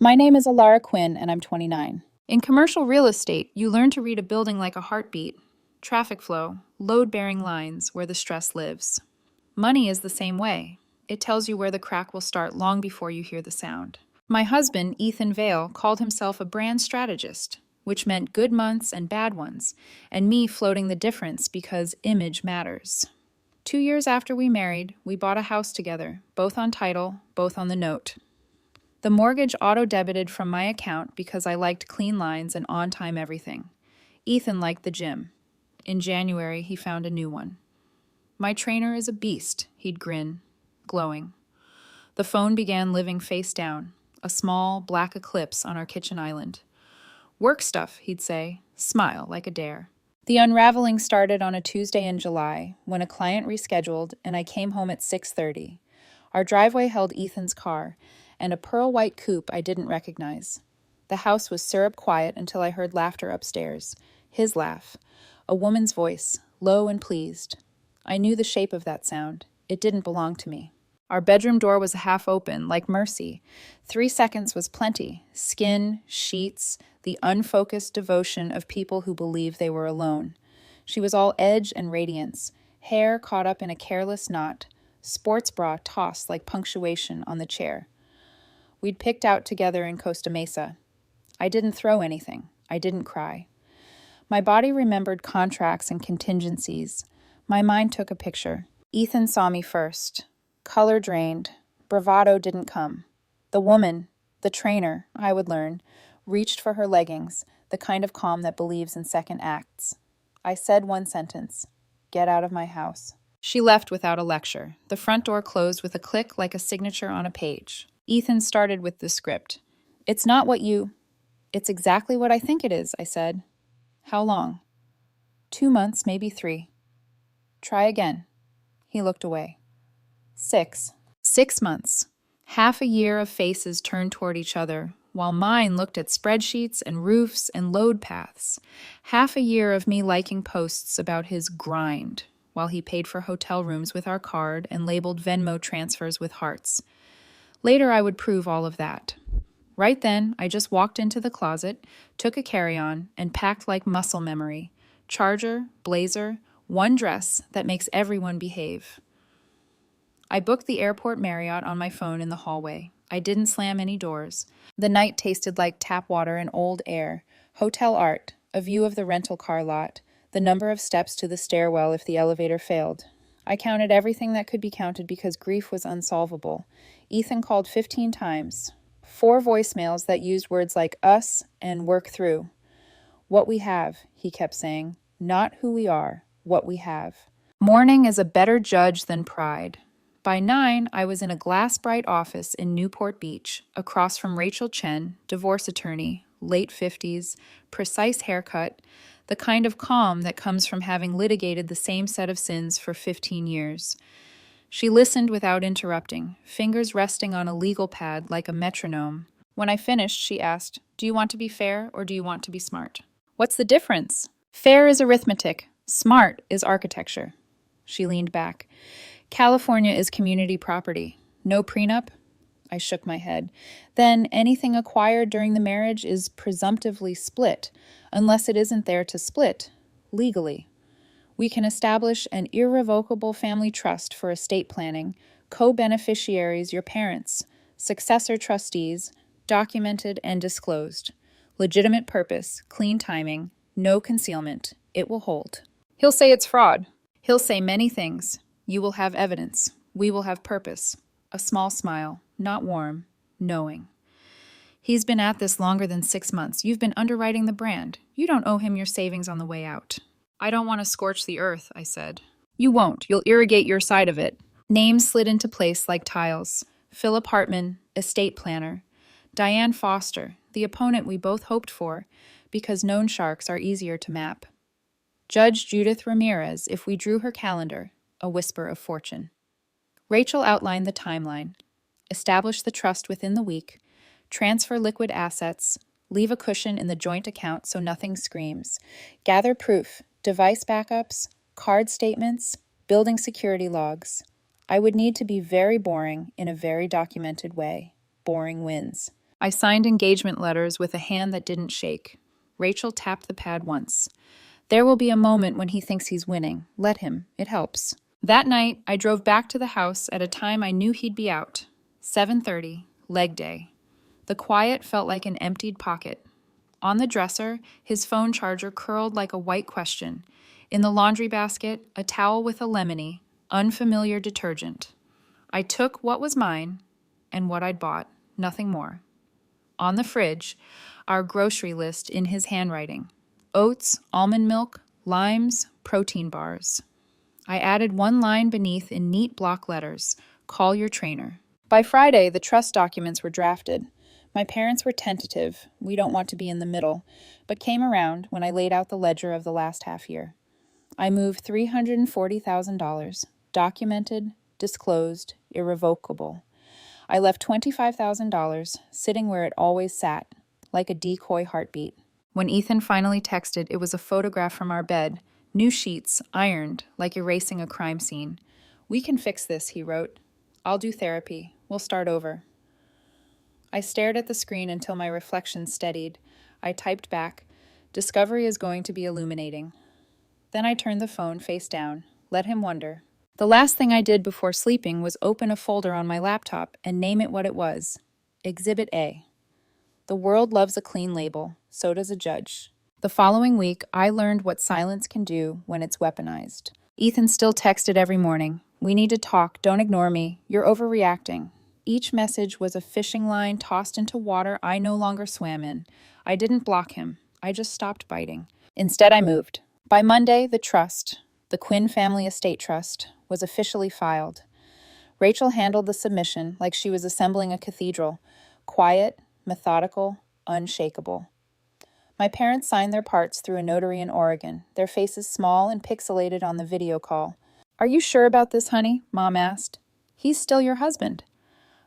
My name is Alara Quinn, and I'm 29. In commercial real estate, you learn to read a building like a heartbeat, traffic flow, load bearing lines where the stress lives. Money is the same way. It tells you where the crack will start long before you hear the sound. My husband, Ethan Vale, called himself a brand strategist, which meant good months and bad ones, and me floating the difference because image matters. 2 years after we married, we bought a house together, both on title, both on the note. The mortgage auto-debited from my account because I liked clean lines and on-time everything. Ethan liked the gym. In January, he found a new one. My trainer is a beast, he'd grin, glowing. The phone began living face down, a small, black eclipse on our kitchen island. Work stuff, he'd say, smile like a dare. The unraveling started on a Tuesday in July, when a client rescheduled and I came home at 6:30. Our driveway held Ethan's car, and a pearl-white coupe I didn't recognize. The house was syrup quiet until I heard laughter upstairs. His laugh. A woman's voice, low and pleased. I knew the shape of that sound. It didn't belong to me. Our bedroom door was half open, like mercy. 3 seconds was plenty. Skin, sheets, the unfocused devotion of people who believe they were alone. She was all edge and radiance, hair caught up in a careless knot, sports bra tossed like punctuation on the chair. We'd picked out together in Costa Mesa. I didn't throw anything. I didn't cry. My body remembered contracts and contingencies. My mind took a picture. Ethan saw me first. Color drained. Bravado didn't come. The woman, the trainer, I would learn, reached for her leggings, the kind of calm that believes in second acts. I said one sentence. Get out of my house. She left without a lecture. The front door closed with a click like a signature on a page. Ethan started with the script. It's not what you... It's exactly what I think it is, I said. How long? 2 months, maybe 3. Try again. He looked away. 6. 6 months. Half a year of faces turned toward each other, while mine looked at spreadsheets and roofs and load paths. Half a year of me liking posts about his grind, while he paid for hotel rooms with our card and labeled Venmo transfers with hearts. Later, I would prove all of that. Right then, I just walked into the closet, took a carry-on, and packed like muscle memory. Charger, blazer, one dress that makes everyone behave. I booked the airport Marriott on my phone in the hallway. I didn't slam any doors. The night tasted like tap water and old air. Hotel art, a view of the rental car lot, the number of steps to the stairwell if the elevator failed. I counted everything that could be counted because grief was unsolvable. Ethan called 15 times. 4 voicemails that used words like us and work through. What we have, he kept saying. Not who we are, what we have. Mourning is a better judge than pride. By 9, I was in a glass-bright office in Newport Beach, across from Rachel Chen, divorce attorney, late 50s, precise haircut, the kind of calm that comes from having litigated the same set of sins for 15 years. She listened without interrupting, fingers resting on a legal pad like a metronome. When I finished, she asked, "Do you want to be fair or do you want to be smart?" "What's the difference?" "Fair is arithmetic. Smart is architecture." She leaned back. "California is community property. No prenup?" I shook my head. "Then anything acquired during the marriage is presumptively split, unless it isn't there to split, legally. We can establish an irrevocable family trust for estate planning, co-beneficiaries your parents, successor trustees, documented and disclosed. Legitimate purpose, clean timing, no concealment. It will hold." He'll say it's fraud. He'll say many things. You will have evidence. We will have purpose. A small smile, not warm, knowing. He's been at this longer than 6 months. You've been underwriting the brand. You don't owe him your savings on the way out. I don't want to scorch the earth, I said. You won't. You'll irrigate your side of it. Names slid into place like tiles. Philip Hartman, estate planner. Diane Foster, the opponent we both hoped for, because known sharks are easier to map. Judge Judith Ramirez, if we drew her calendar, a whisper of fortune. Rachel outlined the timeline. Establish the trust within the week. Transfer liquid assets. Leave a cushion in the joint account so nothing screams. Gather proof. Device backups, card statements, building security logs. I would need to be very boring in a very documented way. Boring wins. I signed engagement letters with a hand that didn't shake. Rachel tapped the pad once. There will be a moment when he thinks he's winning. Let him. It helps. That night, I drove back to the house at a time I knew he'd be out. 7:30, leg day. The quiet felt like an emptied pocket. On the dresser, his phone charger curled like a white question. In the laundry basket, a towel with a lemony, unfamiliar detergent. I took what was mine and what I'd bought, nothing more. On the fridge, our grocery list in his handwriting. Oats, almond milk, limes, protein bars. I added one line beneath in neat block letters, call your trainer. By Friday, the trust documents were drafted. My parents were tentative, we don't want to be in the middle, but came around when I laid out the ledger of the last half year. I moved $340,000, documented, disclosed, irrevocable. I left $25,000 sitting where it always sat, like a decoy heartbeat. When Ethan finally texted, it was a photograph from our bed, new sheets, ironed, like erasing a crime scene. We can fix this, he wrote. I'll do therapy. We'll start over. I stared at the screen until my reflection steadied. I typed back, discovery is going to be illuminating. Then I turned the phone face down, let him wonder. The last thing I did before sleeping was open a folder on my laptop and name it what it was. Exhibit A. The world loves a clean label, so does a judge. The following week, I learned what silence can do when it's weaponized. Ethan still texted every morning. We need to talk, don't ignore me, you're overreacting. Each message was a fishing line tossed into water I no longer swam in. I didn't block him. I just stopped biting. Instead, I moved. By Monday, the trust, the Quinn Family Estate Trust, was officially filed. Rachel handled the submission like she was assembling a cathedral, quiet, methodical, unshakable. My parents signed their parts through a notary in Oregon, their faces small and pixelated on the video call. Are you sure about this, honey? Mom asked. He's still your husband.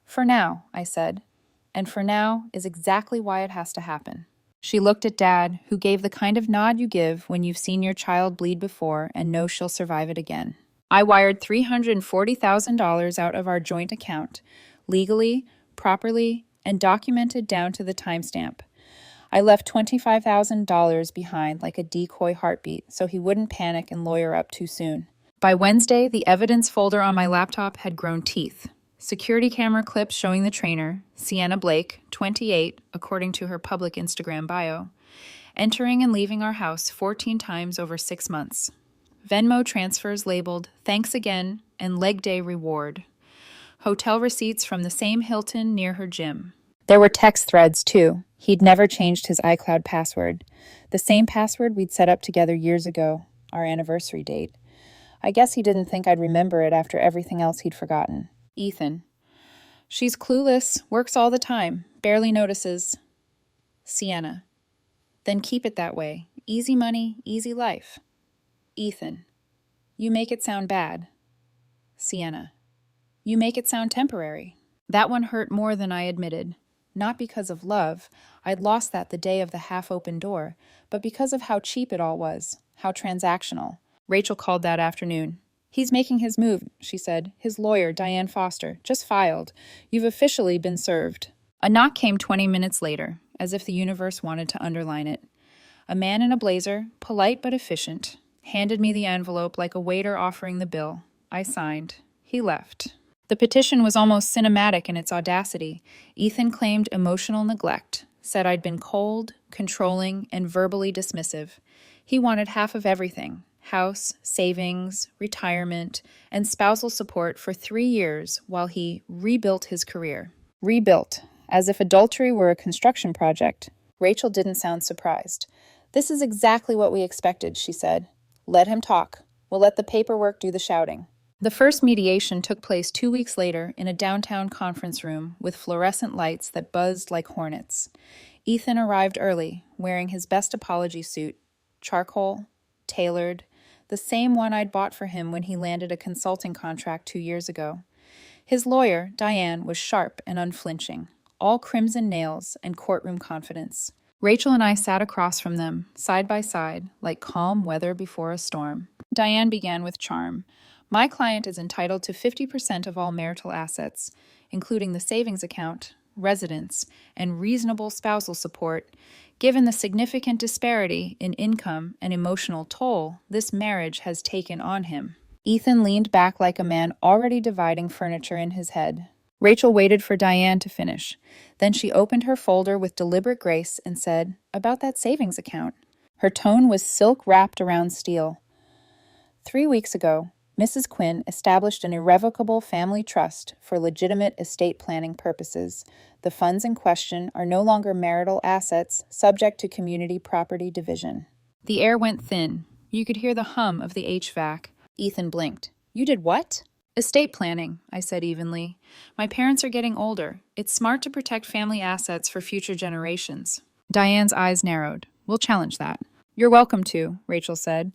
For now, I said. And for now is exactly why it has to happen. She looked at Dad, who gave the kind of nod you give when you've seen your child bleed before and know she'll survive it again. I wired $340,000 out of our joint account, legally, properly, and documented down to the timestamp. I left $25,000 behind like a decoy heartbeat so he wouldn't panic and lawyer up too soon. By Wednesday, the evidence folder on my laptop had grown teeth. Security camera clips showing the trainer, Sienna Blake, 28, according to her public Instagram bio, entering and leaving our house 14 times over 6 months. Venmo transfers labeled "Thanks again" and "Leg Day reward." Hotel receipts from the same Hilton near her gym. There were text threads, too. He'd never changed his iCloud password. The same password we'd set up together years ago, our anniversary date. I guess he didn't think I'd remember it after everything else he'd forgotten. Ethan. She's clueless, works all the time, barely notices. Sienna. Then keep it that way. Easy money, easy life. Ethan. You make it sound bad. Sienna. You make it sound temporary. That one hurt more than I admitted. Not because of love, I'd lost that the day of the half-open door, but because of how cheap it all was, how transactional. Rachel called that afternoon. He's making his move, she said. His lawyer, Diane Foster, just filed. You've officially been served. A knock came 20 minutes later, as if the universe wanted to underline it. A man in a blazer, polite but efficient, handed me the envelope like a waiter offering the bill. I signed. He left. The petition was almost cinematic in its audacity. Ethan claimed emotional neglect, said I'd been cold, controlling, and verbally dismissive. He wanted half of everything: house, savings, retirement, and spousal support for 3 years while he rebuilt his career. Rebuilt, as if adultery were a construction project. Rachel didn't sound surprised. This is exactly what we expected, she said. Let him talk. We'll let the paperwork do the shouting. The first mediation took place 2 weeks later in a downtown conference room with fluorescent lights that buzzed like hornets. Ethan arrived early, wearing his best apology suit, charcoal, tailored, the same one I'd bought for him when he landed a consulting contract 2 years ago. His lawyer, Diane, was sharp and unflinching, all crimson nails and courtroom confidence. Rachel and I sat across from them, side by side, like calm weather before a storm. Diane began with charm. My client is entitled to 50% of all marital assets, including the savings account, residence, and reasonable spousal support, given the significant disparity in income and emotional toll this marriage has taken on him. Ethan leaned back like a man already dividing furniture in his head. Rachel waited for Diane to finish. Then she opened her folder with deliberate grace and said, "About that savings account." Her tone was silk wrapped around steel. 3 weeks ago, Mrs. Quinn established an irrevocable family trust for legitimate estate planning purposes. The funds in question are no longer marital assets subject to community property division. The air went thin. You could hear the hum of the HVAC. Ethan blinked. "You did what?" "Estate planning," I said evenly. "My parents are getting older. It's smart to protect family assets for future generations." Diane's eyes narrowed. "We'll challenge that." "You're welcome to," Rachel said.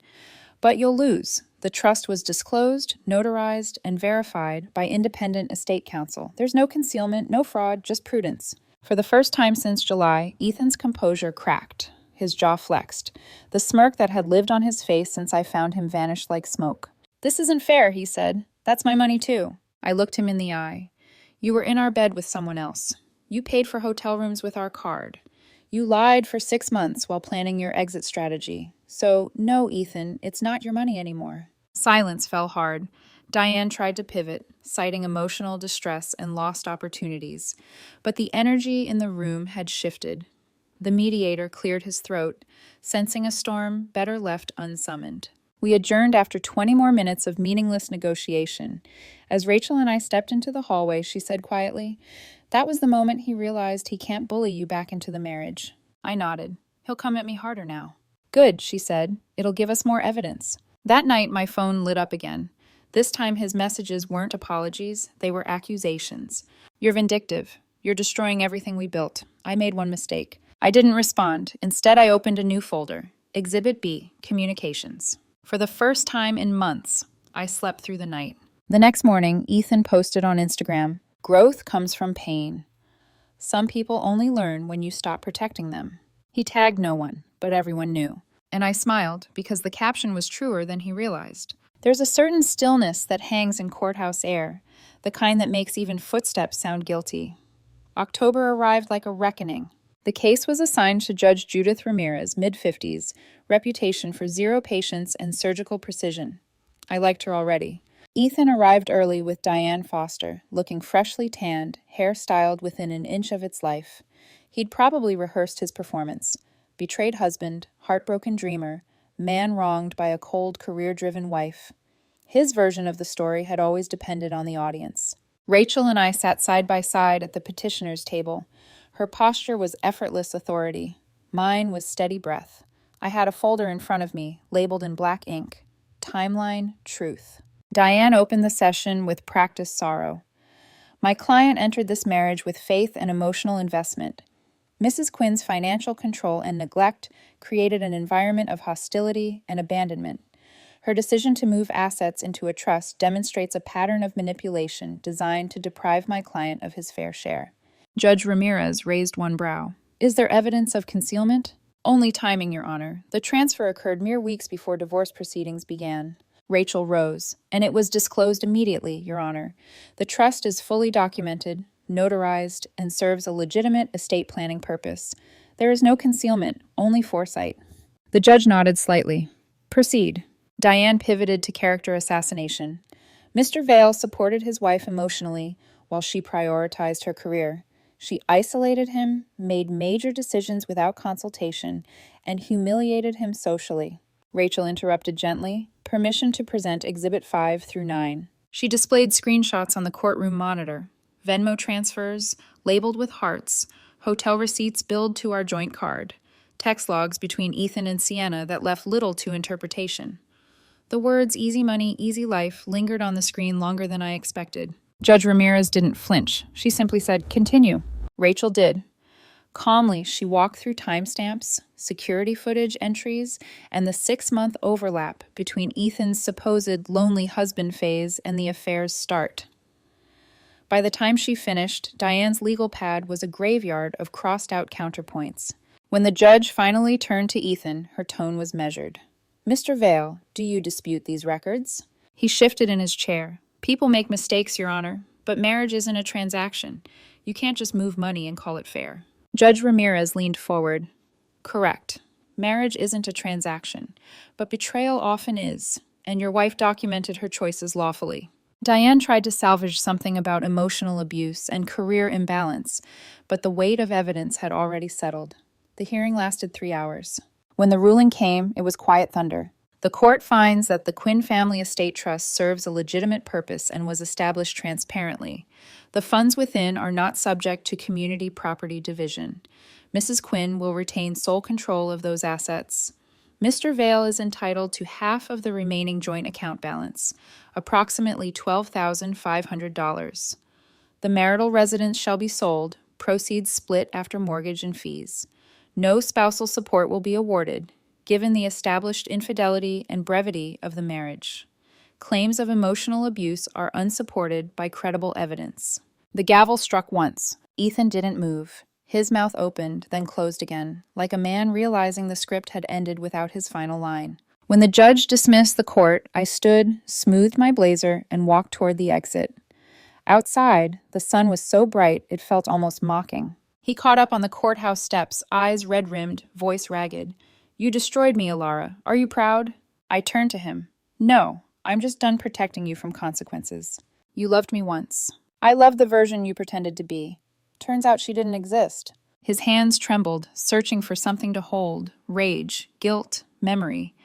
"But you'll lose. The trust was disclosed, notarized, and verified by independent estate counsel. There's no concealment, no fraud, just prudence." For the first time since July, Ethan's composure cracked. His jaw flexed. The smirk that had lived on his face since I found him vanished like smoke. "This isn't fair," he said. "That's my money too." I looked him in the eye. "You were in our bed with someone else. You paid for hotel rooms with our card. You lied for 6 months while planning your exit strategy. So, no, Ethan, it's not your money anymore." Silence fell hard. Diane tried to pivot, citing emotional distress and lost opportunities. But the energy in the room had shifted. The mediator cleared his throat, sensing a storm better left unsummoned. We adjourned after 20 more minutes of meaningless negotiation. As Rachel and I stepped into the hallway, she said quietly, "That was the moment he realized he can't bully you back into the marriage." I nodded. "He'll come at me harder now." "Good," she said. "It'll give us more evidence." That night, my phone lit up again. This time, his messages weren't apologies, they were accusations. "You're vindictive. You're destroying everything we built. I made one mistake." I didn't respond. Instead, I opened a new folder. Exhibit B, Communications. For the first time in months, I slept through the night. The next morning, Ethan posted on Instagram, "Growth comes from pain. Some people only learn when you stop protecting them." He tagged no one, but everyone knew. And I smiled because the caption was truer than he realized. There's a certain stillness that hangs in courthouse air, the kind that makes even footsteps sound guilty. October arrived like a reckoning. The case was assigned to Judge Judith Ramirez, mid-50s, reputation for zero patience and surgical precision. I liked her already. Ethan arrived early with Diane Foster, looking freshly tanned, hair styled within an inch of its life. He'd probably rehearsed his performance. Betrayed husband, heartbroken dreamer, man wronged by a cold, career-driven wife. His version of the story had always depended on the audience. Rachel and I sat side by side at the petitioner's table. Her posture was effortless authority. Mine was steady breath. I had a folder in front of me, labeled in black ink. Timeline, Truth. Diane opened the session with practiced sorrow. My client entered this marriage with faith and emotional investment. Mrs. Quinn's financial control and neglect created an environment of hostility and abandonment. Her decision to move assets into a trust demonstrates a pattern of manipulation designed to deprive my client of his fair share. Judge Ramirez raised one brow. "Is there evidence of concealment?" "Only timing, Your Honor. The transfer occurred mere weeks before divorce proceedings began." Rachel rose. "And it was disclosed immediately, Your Honor. The trust is fully documented, notarized, and serves a legitimate estate planning purpose. There is no concealment, only foresight." The judge nodded slightly. "Proceed." Diane pivoted to character assassination. Mr. Vale supported his wife emotionally while she prioritized her career. She isolated him, made major decisions without consultation, and humiliated him socially. Rachel interrupted gently. Permission to present Exhibit 5 through 9. She displayed screenshots on the courtroom monitor. Venmo transfers, labeled with hearts, hotel receipts billed to our joint card, text logs between Ethan and Sienna that left little to interpretation. The words "easy money, easy life" lingered on the screen longer than I expected. Judge Ramirez didn't flinch. She simply said, "Continue." Rachel did. Calmly, she walked through timestamps, security footage entries, and the 6-month overlap between Ethan's supposed lonely husband phase and the affair's start. By the time she finished, Diane's legal pad was a graveyard of crossed-out counterpoints. When the judge finally turned to Ethan, her tone was measured. "Mr. Vale, do you dispute these records?" He shifted in his chair. "People make mistakes, Your Honor. But marriage isn't a transaction. You can't just move money and call it fair. Judge Ramirez leaned forward. Correct. Marriage isn't a transaction, but betrayal often is, and your wife documented her choices lawfully. Diane tried to salvage something about emotional abuse and career imbalance, but the weight of evidence had already settled. The hearing lasted 3 hours. When the ruling came, it was quiet thunder. The court finds that the Quinn Family Estate Trust serves a legitimate purpose and was established transparently. The funds within are not subject to community property division. Mrs. Quinn will retain sole control of those assets. Mr. Vale is entitled to half of the remaining joint account balance, approximately $12,500. The marital residence shall be sold, proceeds split after mortgage and fees. No spousal support will be awarded, given the established infidelity and brevity of the marriage. Claims of emotional abuse are unsupported by credible evidence. The gavel struck once. Ethan didn't move. His mouth opened, then closed again, like a man realizing the script had ended without his final line. When the judge dismissed the court, I stood, smoothed my blazer, and walked toward the exit. Outside, the sun was so bright it felt almost mocking. He caught up on the courthouse steps, eyes red-rimmed, voice ragged. "You destroyed me, Alara. Are you proud?" I turned to him. "No, I'm just done protecting you from consequences. You loved me once. I loved the version you pretended to be. Turns out she didn't exist." His hands trembled, searching for something to hold, rage, guilt, memory.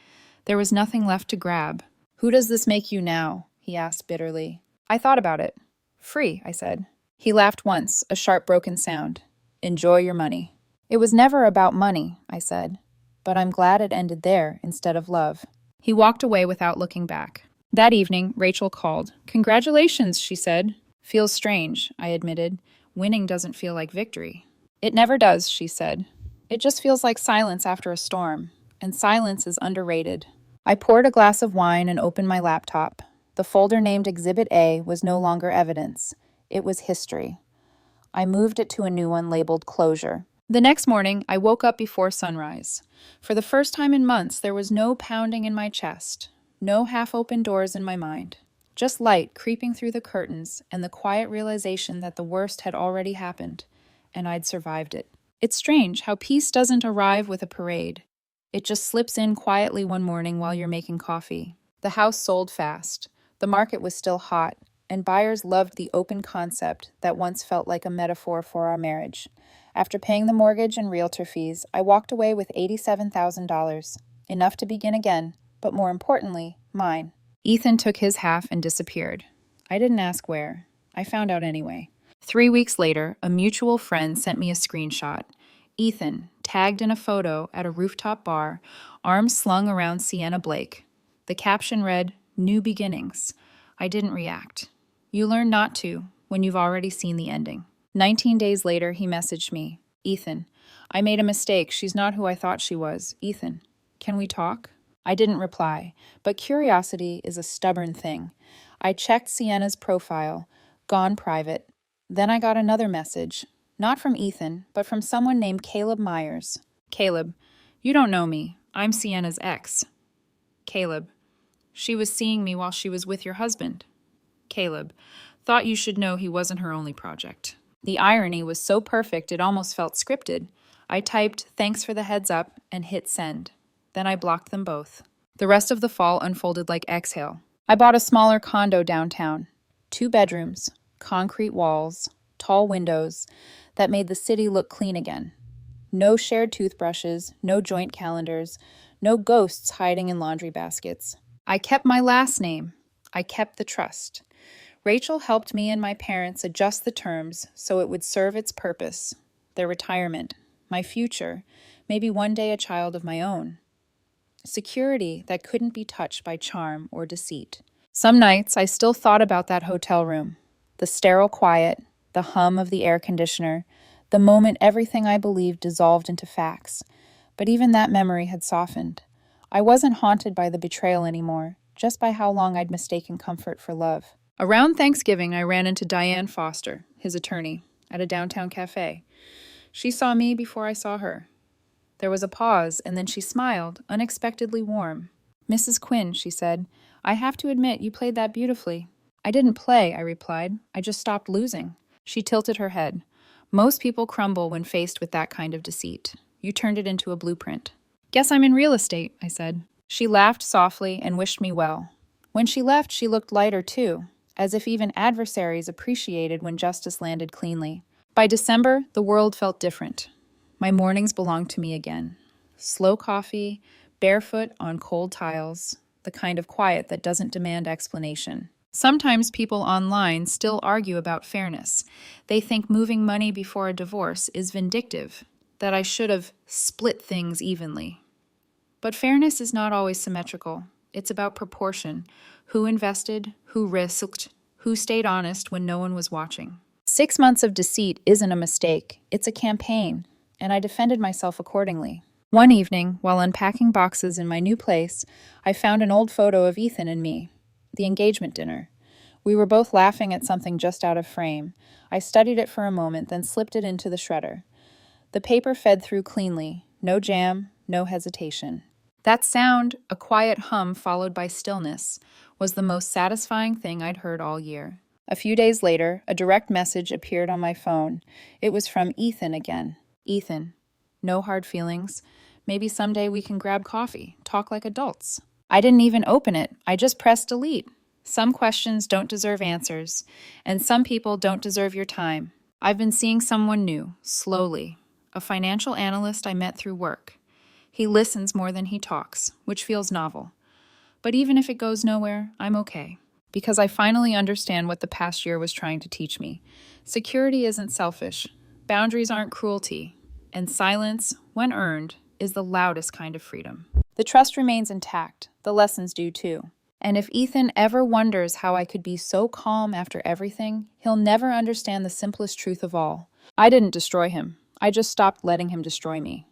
There was nothing left to grab. "Who does this make you now?" he asked bitterly. I thought about it. "Free," I said. He laughed once, a sharp broken sound. "Enjoy your money." "It was never about money," I said. "But I'm glad it ended there instead of love." He walked away without looking back. That evening, Rachel called. "Congratulations," she said. "Feels strange," I admitted. "Winning doesn't feel like victory." "It never does," she said. "It just feels like silence after a storm, and silence is underrated." I poured a glass of wine and opened my laptop. The folder named Exhibit A was no longer evidence. It was history. I moved it to a new one labeled Closure. The next morning, I woke up before sunrise. For the first time in months, there was no pounding in my chest, no half-open doors in my mind. Just light creeping through the curtains and the quiet realization that the worst had already happened, and I'd survived it. It's strange how peace doesn't arrive with a parade. It just slips in quietly one morning while you're making coffee. The house sold fast. The market was still hot, and buyers loved the open concept that once felt like a metaphor for our marriage. After paying the mortgage and realtor fees, I walked away with $87,000, enough to begin again, but more importantly, mine. Ethan took his half and disappeared. I didn't ask where. I found out anyway. 3 weeks later, a mutual friend sent me a screenshot. Ethan, tagged in a photo at a rooftop bar, arms slung around Sienna Blake. The caption read, "New beginnings." I didn't react. You learn not to when you've already seen the ending. 19 days later, he messaged me. "Ethan, I made a mistake. She's not who I thought she was. Ethan, can we talk?" I didn't reply, but curiosity is a stubborn thing. I checked Sienna's profile, gone private. Then I got another message, not from Ethan, but from someone named Caleb Myers. "Caleb, you don't know me. I'm Sienna's ex." Caleb, "She was seeing me while she was with your husband." Caleb, "Thought you should know he wasn't her only project." The irony was so perfect it almost felt scripted. I typed, "Thanks for the heads up," and hit send. Then I blocked them both. The rest of the fall unfolded like exhale. I bought a smaller condo downtown. 2 bedrooms, concrete walls, tall windows that made the city look clean again. No shared toothbrushes, no joint calendars, no ghosts hiding in laundry baskets. I kept my last name. I kept the trust. Rachel helped me and my parents adjust the terms so it would serve its purpose, their retirement, my future, maybe one day a child of my own. Security that couldn't be touched by charm or deceit. Some nights I still thought about that hotel room, the sterile quiet, the hum of the air conditioner, the moment everything I believed dissolved into facts. But even that memory had softened. I wasn't haunted by the betrayal anymore, just by how long I'd mistaken comfort for love. Around Thanksgiving, I ran into Diane Foster, his attorney, at a downtown cafe. She saw me before I saw her. There was a pause, and then she smiled, unexpectedly warm. "Mrs. Quinn," she said, "I have to admit you played that beautifully." I didn't play, I replied. I just stopped losing. She tilted her head. Most people crumble when faced with that kind of deceit. You turned it into a blueprint. Guess I'm in real estate, I said. She laughed softly and wished me well. When she left, she looked lighter too, as if even adversaries appreciated when justice landed cleanly. By December, the world felt different. My mornings belonged to me again. Slow coffee, barefoot on cold tiles, the kind of quiet that doesn't demand explanation. Sometimes people online still argue about fairness. They think moving money before a divorce is vindictive, that I should have split things evenly. But fairness is not always symmetrical. It's about proportion. Who invested, who risked, who stayed honest when no one was watching. 6 months of deceit isn't a mistake. It's a campaign, and I defended myself accordingly. One evening, while unpacking boxes in my new place, I found an old photo of Ethan and me, the engagement dinner. We were both laughing at something just out of frame. I studied it for a moment, then slipped it into the shredder. The paper fed through cleanly, no jam, no hesitation. That sound, a quiet hum followed by stillness, was the most satisfying thing I'd heard all year. A few days later, a direct message appeared on my phone. It was from Ethan again. Ethan, no hard feelings. Maybe someday we can grab coffee, talk like adults. I didn't even open it. I just pressed delete. Some questions don't deserve answers, and some people don't deserve your time. I've been seeing someone new, slowly. A financial analyst I met through work. He listens more than he talks, which feels novel. But even if it goes nowhere, I'm okay. Because I finally understand what the past year was trying to teach me. Security isn't selfish. Boundaries aren't cruelty. And silence, when earned, is the loudest kind of freedom. The trust remains intact. The lessons do too. And if Ethan ever wonders how I could be so calm after everything, he'll never understand the simplest truth of all. I didn't destroy him. I just stopped letting him destroy me.